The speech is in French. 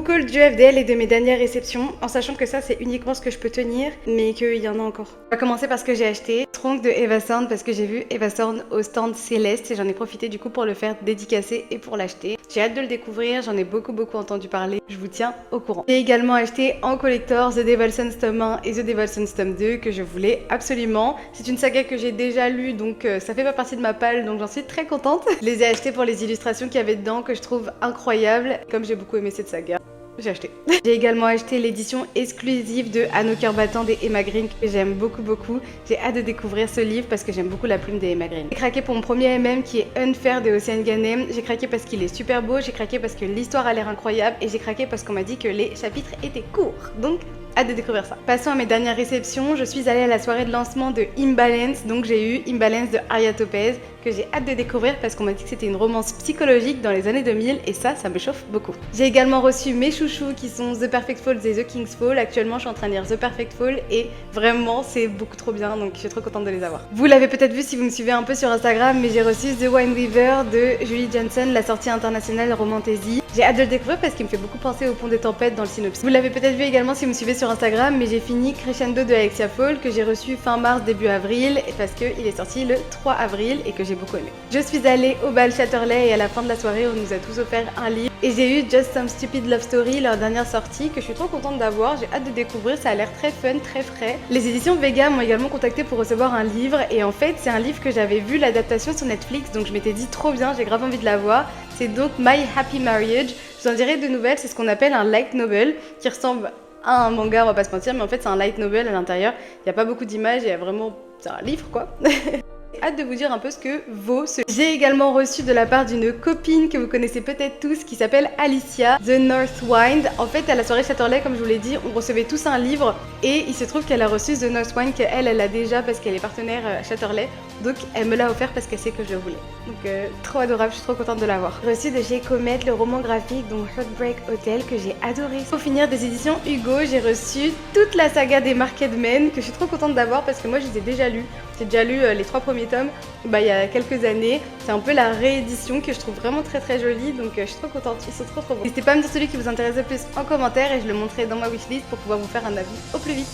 beaucoup du FDL et de mes dernières réceptions, en sachant que ça c'est uniquement ce que je peux tenir, mais qu'il y en a encore. On va commencer par ce que j'ai acheté. Tronc de Eva Sound parce que j'ai vu Eva Sound au stand Céleste et j'en ai profité du coup pour le faire dédicacer et pour l'acheter. J'ai hâte de le découvrir, j'en ai beaucoup entendu parler, je vous tiens au courant. J'ai également acheté en collector The Devil's Sons tome 1 et The Devil's Sons tome 2 que je voulais absolument. C'est une saga que j'ai déjà lue donc ça fait pas partie de ma palle donc j'en suis très contente. Je les ai achetés pour les illustrations qu'il y avait dedans que je trouve incroyables. Comme j'ai beaucoup aimé cette saga, j'ai acheté. J'ai également acheté l'édition exclusive de Anne au cœur battant des Emma Green que j'aime beaucoup. J'ai hâte de découvrir ce livre parce que j'aime beaucoup la plume des Emma Green. J'ai craqué pour mon premier MM qui est Unfair de Océane Ganem. J'ai craqué parce qu'il est super beau, j'ai craqué parce que l'histoire a l'air incroyable et j'ai craqué parce qu'on m'a dit que les chapitres étaient courts. Donc hâte de découvrir ça. Passons à mes dernières réceptions. Je suis allée à la soirée de lancement de Imbalance, donc j'ai eu Imbalance de Aria Topez que j'ai hâte de découvrir parce qu'on m'a dit que c'était une romance psychologique dans les années 2000 et ça me chauffe beaucoup. J'ai également reçu mes chouchous qui sont The Perfect Falls et The King's Fall. Actuellement je suis en train de lire The Perfect Fall et vraiment c'est beaucoup trop bien donc je suis trop contente de les avoir. Vous l'avez peut-être vu si vous me suivez un peu sur Instagram mais j'ai reçu The Wine Weaver de Julie Johnson, la sortie internationale Romantasy. J'ai hâte de le découvrir parce qu'il me fait beaucoup penser au Pont des Tempêtes dans le synopsis. Vous l'avez peut-être vu également si vous me suivez sur Instagram mais j'ai fini Crescendo de Alexia Fall que j'ai reçu fin mars début avril parce qu'il est sorti le 3 avril et que j'ai beaucoup aimé. Je suis allée au bal Chatterley et à la fin de la soirée on nous a tous offert un livre et j'ai eu Just Some Stupid Love Story, leur dernière sortie que je suis trop contente d'avoir, j'ai hâte de découvrir, ça a l'air très fun, très frais. Les éditions Vega m'ont également contacté pour recevoir un livre et en fait c'est un livre que j'avais vu l'adaptation sur Netflix donc je m'étais dit trop bien, j'ai grave envie de la voir. C'est donc My Happy Marriage. Je vous en dirai de nouvelles, c'est ce qu'on appelle un light novel qui ressemble à un manga, on va pas se mentir, mais en fait c'est un light novel à l'intérieur. Il n'y a pas beaucoup d'images, il y a vraiment... c'est un livre quoi. Hâte de vous dire un peu ce que vaut ce... J'ai également reçu de la part d'une copine que vous connaissez peut-être tous qui s'appelle Alicia, The North Wind. En fait à la soirée Chatterley comme je vous l'ai dit on recevait tous un livre et il se trouve qu'elle a reçu The North Wind qu'elle a déjà parce qu'elle est partenaire Chatterley donc elle me l'a offert parce qu'elle sait que je le voulais. Donc trop adorable, je suis trop contente de l'avoir. J'ai reçu de chez Comet le roman graphique donc Heartbreak Hotel que j'ai adoré. Pour finir des éditions Hugo j'ai reçu toute la saga des Market Men que je suis trop contente d'avoir parce que moi je les ai déjà lus. J'ai déjà lu les 3 premiers tomes il y a quelques années. C'est un peu la réédition que je trouve vraiment très jolie donc je suis trop contente, ils sont trop bons. N'hésitez pas à me dire celui qui vous intéresse le plus en commentaire et je le montrerai dans ma wishlist pour pouvoir vous faire un avis au plus vite.